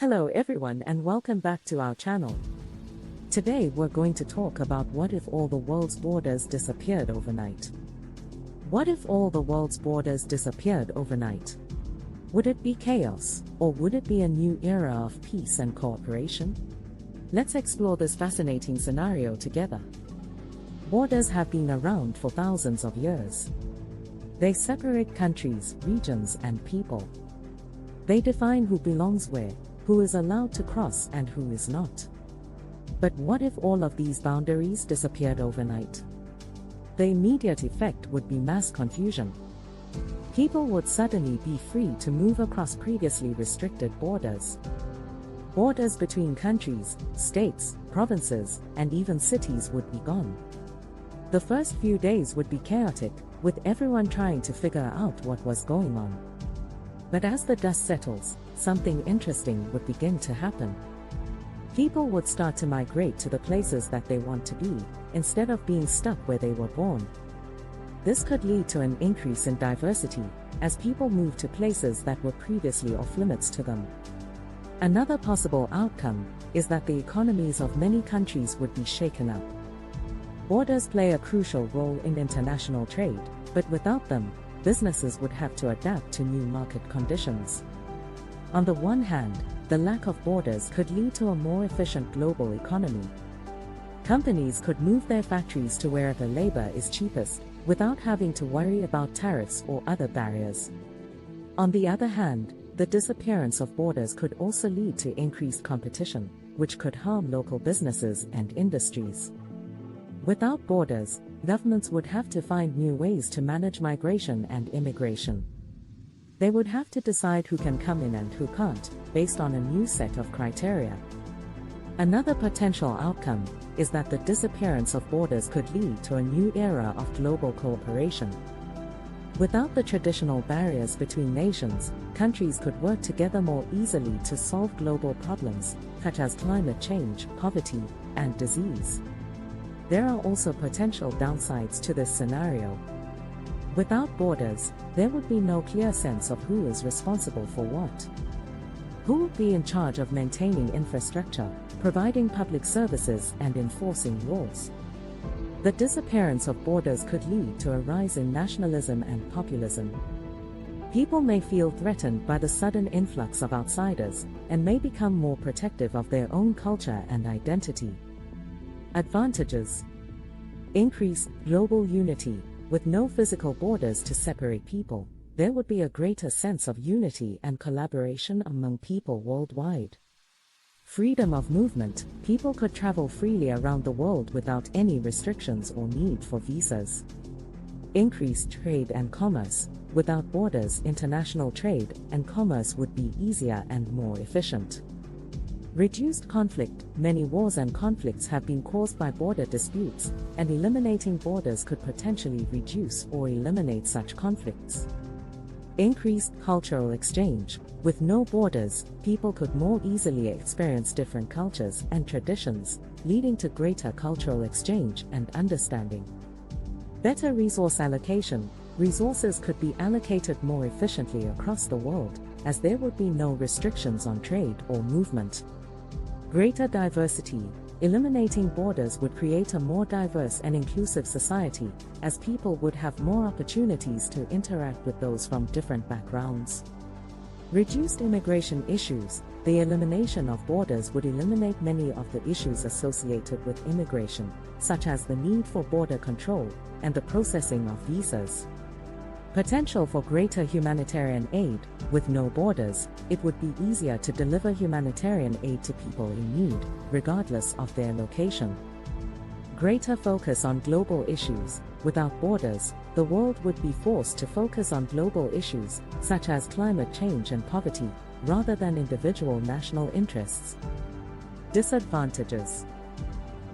Hello everyone and welcome back to our channel. Today we're going to talk about what if all the world's borders disappeared overnight. What if all the world's borders disappeared overnight? Would it be chaos, or would it be a new era of peace and cooperation? Let's explore this fascinating scenario together. Borders have been around for thousands of years. They separate countries, regions, and people. They define who belongs where, who is allowed to cross and who is not. But what if all of these boundaries disappeared overnight? The immediate effect would be mass confusion. People would suddenly be free to move across previously restricted borders. Borders between countries, states, provinces, and even cities would be gone. The first few days would be chaotic, with everyone trying to figure out what was going on. But as the dust settles, something interesting would begin to happen. People would start to migrate to the places that they want to be, instead of being stuck where they were born. This could lead to an increase in diversity, as people move to places that were previously off limits to them. Another possible outcome is that the economies of many countries would be shaken up. Borders play a crucial role in international trade, but without them, businesses would have to adapt to new market conditions. On the one hand, the lack of borders could lead to a more efficient global economy. Companies could move their factories to wherever labor is cheapest, without having to worry about tariffs or other barriers. On the other hand, the disappearance of borders could also lead to increased competition, which could harm local businesses and industries. Without borders, governments would have to find new ways to manage migration and immigration. They would have to decide who can come in and who can't, based on a new set of criteria. Another potential outcome is that the disappearance of borders could lead to a new era of global cooperation. Without the traditional barriers between nations, countries could work together more easily to solve global problems, such as climate change, poverty, and disease. There are also potential downsides to this scenario. Without borders, there would be no clear sense of who is responsible for what. Who would be in charge of maintaining infrastructure, providing public services, and enforcing laws? The disappearance of borders could lead to a rise in nationalism and populism. People may feel threatened by the sudden influx of outsiders, and may become more protective of their own culture and identity. Advantages: increased global unity. With no physical borders to separate people, there would be a greater sense of unity and collaboration among people worldwide. Freedom of movement. People could travel freely around the world without any restrictions or need for visas. Increased trade and commerce. Without borders, international trade and commerce would be easier and more efficient. Reduced conflict. Many wars and conflicts have been caused by border disputes, and eliminating borders could potentially reduce or eliminate such conflicts. Increased cultural exchange. With no borders, people could more easily experience different cultures and traditions, leading to greater cultural exchange and understanding. Better resource allocation. Resources could be allocated more efficiently across the world, as there would be no restrictions on trade or movement. Greater diversity. Eliminating borders would create a more diverse and inclusive society, as people would have more opportunities to interact with those from different backgrounds. Reduced immigration issues. The elimination of borders would eliminate many of the issues associated with immigration, such as the need for border control and the processing of visas. Potential for greater humanitarian aid. With no borders, it would be easier to deliver humanitarian aid to people in need, regardless of their location. Greater focus on global issues. Without borders, the world would be forced to focus on global issues, such as climate change and poverty, rather than individual national interests. Disadvantages.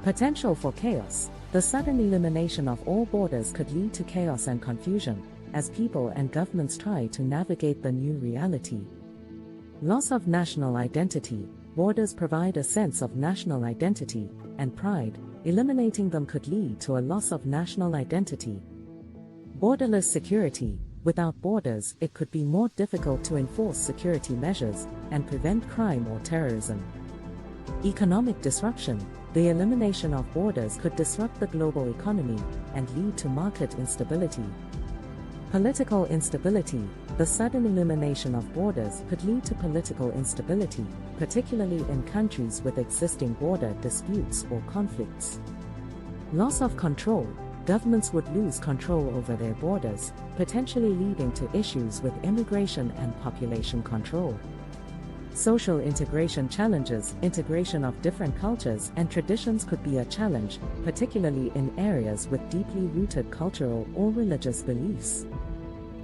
Potential for chaos. The sudden elimination of all borders could lead to chaos and confusion, as people and governments try to navigate the new reality. Loss of national identity. Borders provide a sense of national identity and pride. Eliminating them could lead to a loss of national identity. Borderless security. Without borders, it could be more difficult to enforce security measures and prevent crime or terrorism. Economic disruption. The elimination of borders could disrupt the global economy and lead to market instability. Political instability. The sudden elimination of borders could lead to political instability, particularly in countries with existing border disputes or conflicts. Loss of control. Governments would lose control over their borders, potentially leading to issues with immigration and population control. Social integration challenges. Integration of different cultures and traditions could be a challenge, particularly in areas with deeply rooted cultural or religious beliefs.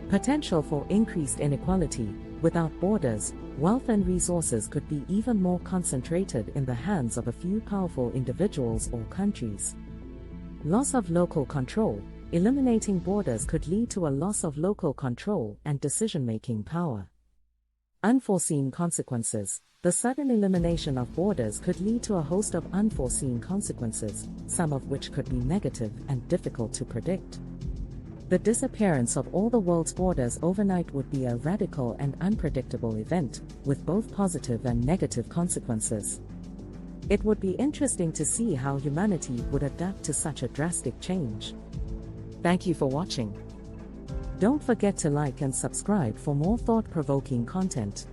Potential for increased inequality. Without borders, wealth and resources could be even more concentrated in the hands of a few powerful individuals or countries. Loss of local control. Eliminating borders could lead to a loss of local control and decision-making power. Unforeseen consequences. The sudden elimination of borders could lead to a host of unforeseen consequences, some of which could be negative and difficult to predict. The disappearance of all the world's borders overnight would be a radical and unpredictable event, with both positive and negative consequences. It would be interesting to see how humanity would adapt to such a drastic change. Thank you for watching. Don't forget to like and subscribe for more thought-provoking content.